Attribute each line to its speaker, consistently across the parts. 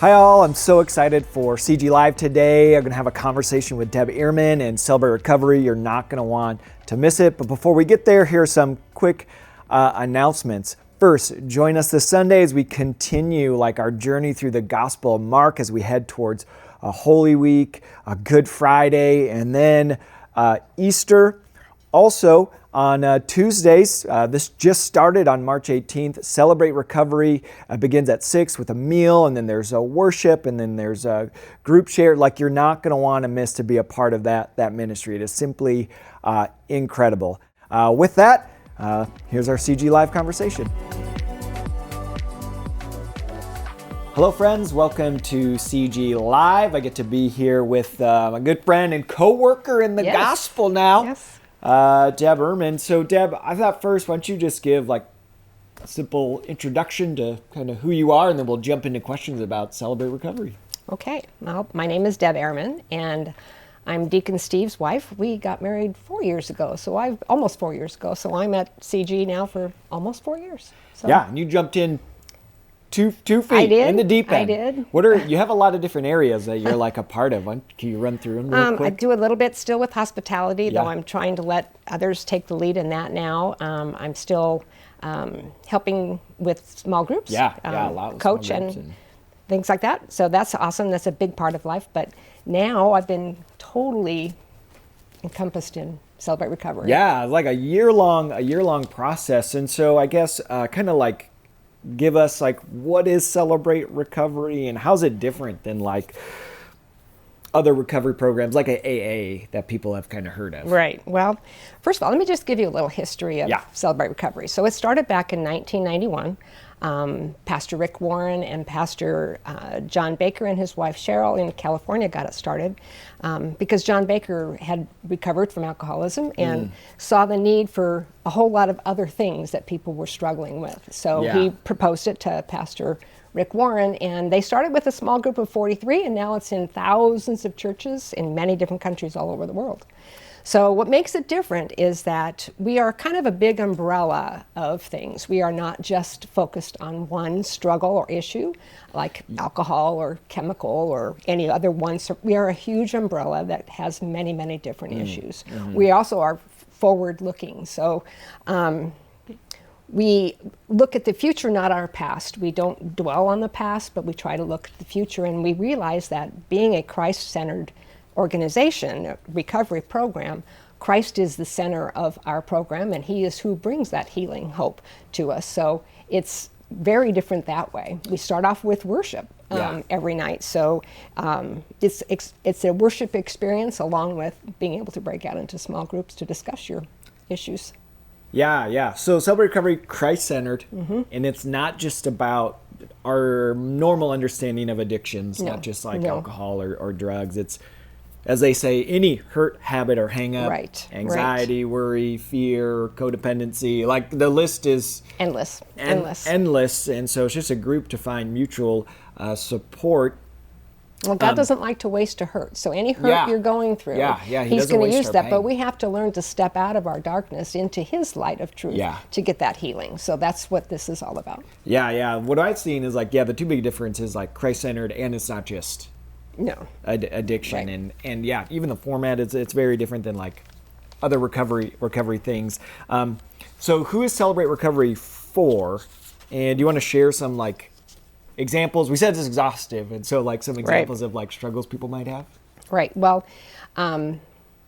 Speaker 1: Hi all, I'm so excited for CG Live today. I'm going to have a conversation with Deb Ehrman and Celebrate Recovery. You're not going to want to miss it. But before we get there, here are some quick announcements. First, join us this Sunday as we continue our journey through the Gospel of Mark as we head towards Holy Week, Good Friday, and then Easter. Also, on Tuesdays, this just started on March 18th, Celebrate Recovery begins at 6 with a meal, and then there's a worship, and then there's a group share. You're not going to want to miss to be a part of that ministry. It is simply incredible. With that, here's our CG Live conversation. Hello friends, welcome to CG Live. I get to be here with my good friend and co-worker in the gospel now.
Speaker 2: Yes.
Speaker 1: Deb Earman. So Deb, I thought first, why don't you just give a simple introduction to kind of who you are, and then we'll jump into questions about Celebrate Recovery.
Speaker 2: Okay. Well, my name is Deb Ehrman, and I'm Deacon Steve's wife. We got married 4 years ago, almost 4 years ago. So I'm at CG now for almost 4 years. So.
Speaker 1: Yeah, and you jumped in two feet in the deep end.
Speaker 2: I did.
Speaker 1: You have a lot of different areas that you're a part of. Can you run through them real quick?
Speaker 2: I do a little bit still with hospitality, though I'm trying to let others take the lead in that now. I'm still helping with small groups,
Speaker 1: a lot with
Speaker 2: coach
Speaker 1: small groups
Speaker 2: and things like that. So that's awesome. That's a big part of life. But now I've been totally encompassed in Celebrate Recovery.
Speaker 1: Yeah, it's a year-long process. And so I guess give us what is Celebrate Recovery and how's it different than other recovery programs like a AA that people have kind of heard of?
Speaker 2: Right. Well, first of all, let me just give you a little history of Celebrate Recovery. So it started back in 1991. Pastor Rick Warren and Pastor John Baker and his wife Cheryl in California got it started because John Baker had recovered from alcoholism and saw the need for a whole lot of other things that people were struggling with. So he proposed it to Pastor Rick Warren, and they started with a small group of 43, and now it's in thousands of churches in many different countries all over the world. So what makes it different is that we are kind of a big umbrella of things. We are not just focused on one struggle or issue like alcohol or chemical or any other one. So we are a huge umbrella that has many, many different issues. Mm-hmm. We also are forward-looking. So we look at the future, not our past. We don't dwell on the past, but we try to look at the future, and we realize that being a Christ-centered organization, a recovery program, Christ is the center of our program, and he is who brings that healing hope to us. So it's very different that way. We start off with worship every night. So it's a worship experience along with being able to break out into small groups to discuss your issues.
Speaker 1: Yeah. So Celebrate Recovery, Christ-centered, and it's not just about our normal understanding of addictions, not just alcohol or drugs. It's, as they say, any hurt, habit, or hang-up, anxiety, worry, fear, codependency. The list is
Speaker 2: endless.
Speaker 1: And so it's just a group to find mutual support.
Speaker 2: Well, God doesn't like to waste a hurt. So any hurt you're going through, he's going to use that. But we have to learn to step out of our darkness into his light of truth to get that healing. So that's what this is all about. Yeah.
Speaker 1: What I've seen is the two big differences, Christ-centered, and it's not just addiction.
Speaker 2: Right.
Speaker 1: And even the format, it's very different than other recovery things. So who is Celebrate Recovery for? And do you want to share some examples? We said it's exhaustive, and so some examples of struggles people might have.
Speaker 2: Right. Well,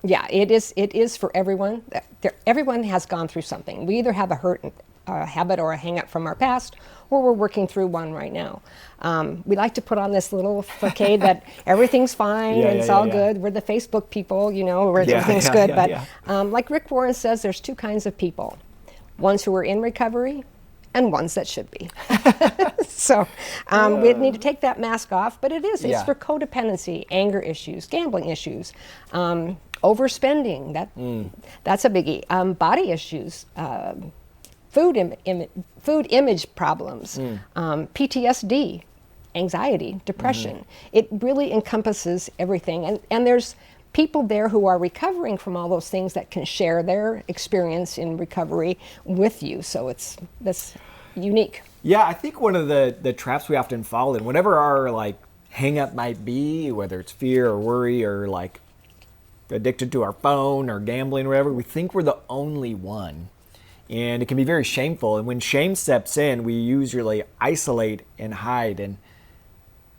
Speaker 2: it is for everyone. Everyone has gone through something. We either have a hurt, a habit, or a hang-up from our past, or we're working through one right now. We like to put on this little facade that everything's fine and it's all good. We're the Facebook people, where everything's good. But like Rick Warren says, there's two kinds of people: ones who are in recovery and ones that should be. So we need to take that mask off, but it's for codependency, anger issues, gambling issues, overspending, that's a biggie, body issues, food image problems, PTSD, anxiety, depression. It really encompasses everything, and there's people there who are recovering from all those things that can share their experience in recovery with you. So it's this. unique.
Speaker 1: Yeah, I think one of the traps we often fall in, whatever our like hang up might be, whether it's fear or worry or like addicted to our phone or gambling or whatever, we think we're the only one. And it can be very shameful. And when shame steps in, we usually isolate and hide. And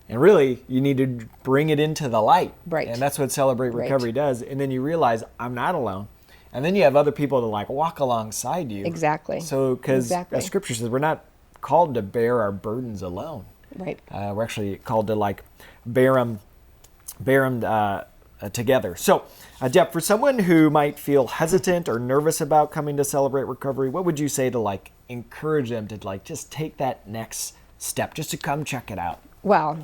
Speaker 1: really, you need to bring it into the light.
Speaker 2: Right.
Speaker 1: And that's what Celebrate Recovery does. And then you realize, I'm not alone. And then you have other people to like walk alongside you.
Speaker 2: Exactly.
Speaker 1: So, because as Scripture says, we're not called to bear our burdens alone.
Speaker 2: Right.
Speaker 1: We're actually called to like bear them together. So, Deb, for someone who might feel hesitant or nervous about coming to Celebrate Recovery, what would you say to like encourage them to like just take that next step, just to come check it out?
Speaker 2: Well,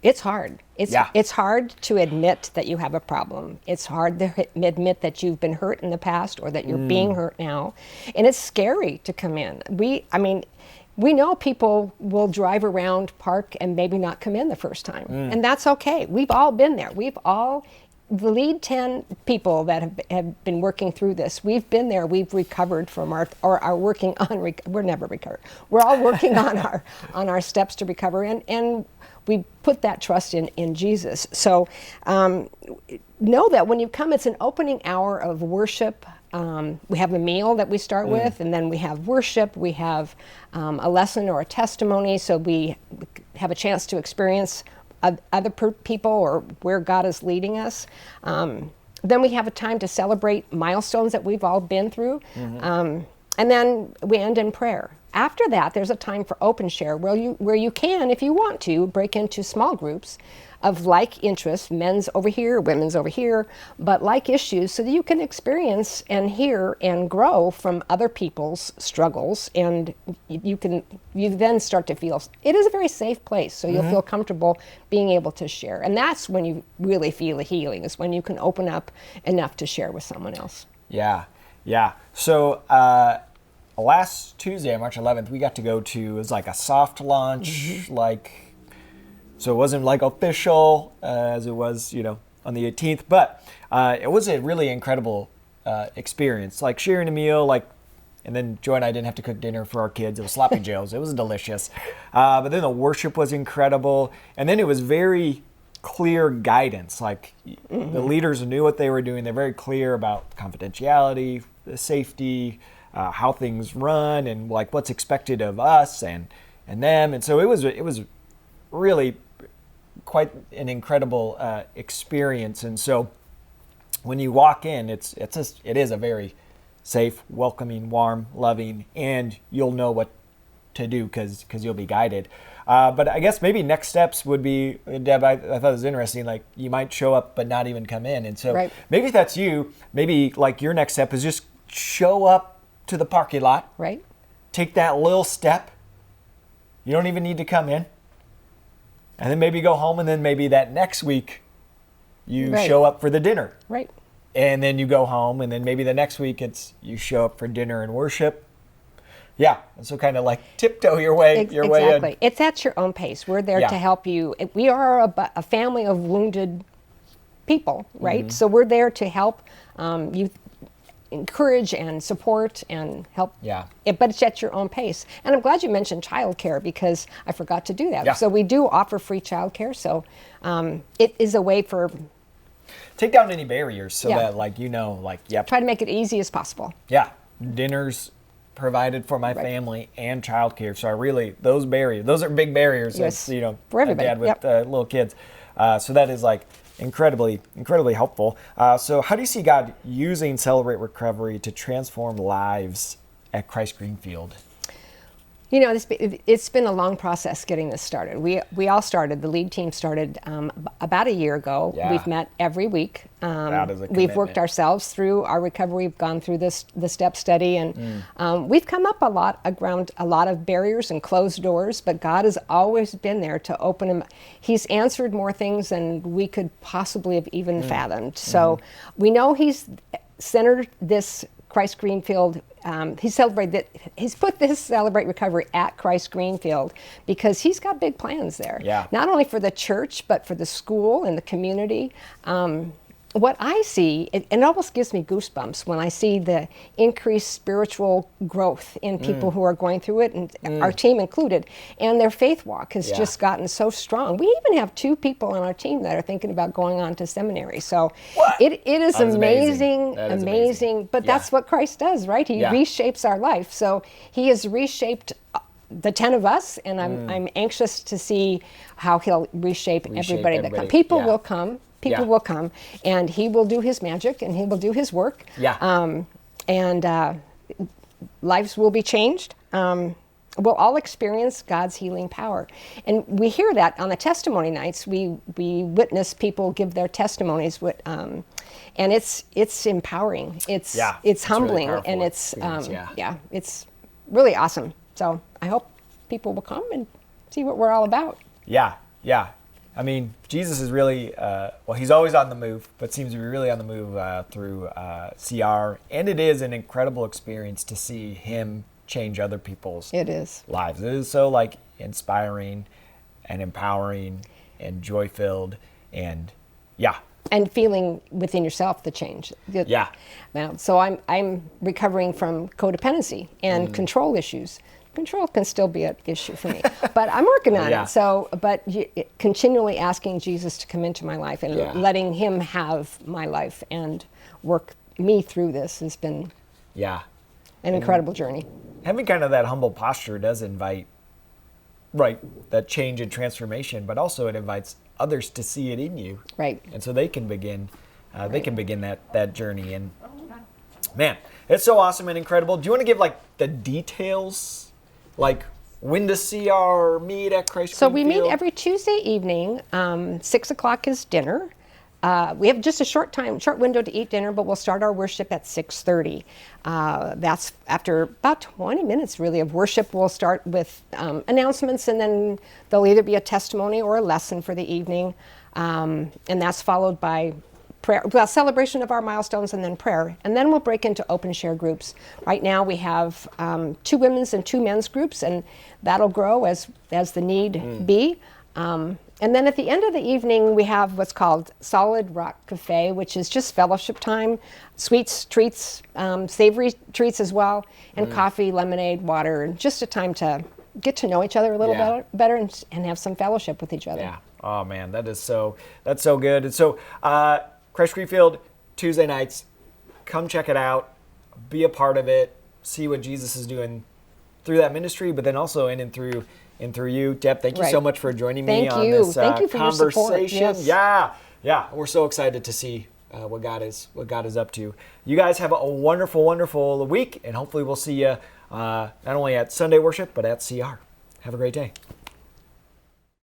Speaker 2: it's hard. It's hard to admit that you have a problem. It's hard to admit that you've been hurt in the past or that you're being hurt now. And it's scary to come in. We know people will drive around, park, and maybe not come in the first time. And that's okay. We've all been there. The lead 10 people that have been working through this, we've been there. We've recovered from are working on, we're never recovered. We're all working on our steps to recover, and we put that trust in Jesus. So know that when you come, it's an opening hour of worship. We have a meal that we start with, and then we have worship. We have a lesson or a testimony, so we have a chance to experience other people or where God is leading us. Then we have a time to celebrate milestones that we've all been through. And then we end in prayer. After that, there's a time for open share where you can, if you want to, break into small groups of like interests, men's over here, women's over here, but like issues, so that you can experience and hear and grow from other people's struggles, and you then start to feel it is a very safe place, so you'll feel comfortable being able to share. And that's when you really feel a healing, is when you can open up enough to share with someone else.
Speaker 1: Yeah. So last Tuesday, March 11th, we got to go to, it was like a soft launch, so it wasn't like official as it was, on the 18th, but it was a really incredible experience, like sharing a meal, and then Joy and I didn't have to cook dinner for our kids. It was sloppy joes. It was delicious. But then the worship was incredible. And then it was very clear guidance. Like the leaders knew what they were doing. They're very clear about confidentiality, the safety, how things run, and like what's expected of us and them. And so it was really quite an incredible experience. And so when you walk in, it is a very safe, welcoming, warm, loving, and you'll know what to do because you'll be guided. But I guess maybe next steps would be, Deb, I thought it was interesting, like you might show up but not even come in. And so maybe if that's you, maybe like your next step is just show up to the parking lot.
Speaker 2: Right.
Speaker 1: Take that little step. You don't even need to come in. And then maybe go home, and then maybe that next week you show up for the dinner.
Speaker 2: Right.
Speaker 1: And then you go home, and then maybe the next week it's you show up for dinner and worship. Yeah, and so kind of like tiptoe your way in.
Speaker 2: Exactly. It's at your own pace. We're there to help you. We are a family of wounded people, right? So we're there to help you encourage and support and help.
Speaker 1: Yeah.
Speaker 2: But it's at your own pace. And I'm glad you mentioned childcare, because I forgot to do that.
Speaker 1: Yeah.
Speaker 2: So we do offer free childcare. So it is a way for...
Speaker 1: Take down any barriers so that
Speaker 2: Try to make it easy as possible.
Speaker 1: Yeah. Dinners provided for my family and childcare. So those are big barriers.
Speaker 2: Yes.
Speaker 1: For everybody. Dad with little kids. So that is incredibly helpful. So how do you see God using Celebrate Recovery to transform lives at Christ Greenfield?
Speaker 2: It's been a long process getting this started. We all started, the lead team started about a year ago.
Speaker 1: Yeah.
Speaker 2: We've met every week.
Speaker 1: That is a
Speaker 2: we've worked ourselves through our recovery. We've gone through the step study, and we've come up around a lot of barriers and closed doors, but God has always been there to open them. He's answered more things than we could possibly have even fathomed. So we know He's centered this Christ Greenfield. He's put this Celebrate Recovery at Christ Greenfield because He's got big plans there.
Speaker 1: Yeah.
Speaker 2: Not only for the church, but for the school and the community. what I see, it almost gives me goosebumps when I see the increased spiritual growth in people who are going through it, and our team included, and their faith walk has just gotten so strong. We even have 2 people on our team that are thinking about going on to seminary. So it is amazing. But that's what Christ does, right? He reshapes our life. So he has reshaped the 10 of us, and I'm anxious to see how he'll reshape everybody that comes. People will come. People will come, and he will do his magic, and he will do his work. And lives will be changed. We'll all experience God's healing power. And we hear that on the testimony nights. We witness people give their testimonies, and it's empowering. It's humbling,
Speaker 1: really
Speaker 2: and it's it's really awesome. So I hope people will come and see what we're all about.
Speaker 1: Yeah. I mean, Jesus is really, he's always on the move, but seems to be really on the move through CR. And it is an incredible experience to see him change other people's lives. It is so inspiring and empowering and joy-filled and
Speaker 2: and feeling within yourself the change. Now, so I'm recovering from codependency and control issues. Control can still be an issue for me, but I'm working on it. So, but continually asking Jesus to come into my life and letting him have my life and work me through this has been an incredible journey.
Speaker 1: Having kind of that humble posture does invite, that change and transformation, but also it invites others to see it in you.
Speaker 2: Right.
Speaker 1: And so they can begin, that journey. And man, it's so awesome and incredible. Do you want to give the details? When does CR meet at Christ Greenfield?
Speaker 2: So we meet every Tuesday evening. 6 o'clock is dinner. We have just a short window to eat dinner, but we'll start our worship at 6:30. That's after about 20 minutes, really, of worship. We'll start with announcements, and then there'll either be a testimony or a lesson for the evening. And that's followed by prayer, celebration of our milestones, and then prayer. And then we'll break into open share groups. Right now we have 2 women's and 2 men's groups, and that'll grow as the need be. And then at the end of the evening, we have what's called Solid Rock Cafe, which is just fellowship time, sweets, treats, savory treats as well, and coffee, lemonade, water, and just a time to get to know each other a little better and have some fellowship with each other.
Speaker 1: Yeah. Oh man, that's so good. And so Christ Greenfield, Tuesday nights, come check it out, be a part of it, see what Jesus is doing through that ministry, but then also in and through you. Deb, thank you so much for joining me on this
Speaker 2: thank you for
Speaker 1: conversation.
Speaker 2: Your support.
Speaker 1: Yeah, we're so excited to see what God is up to. You guys have a wonderful, wonderful week, and hopefully we'll see you not only at Sunday worship, but at CR. Have a great day.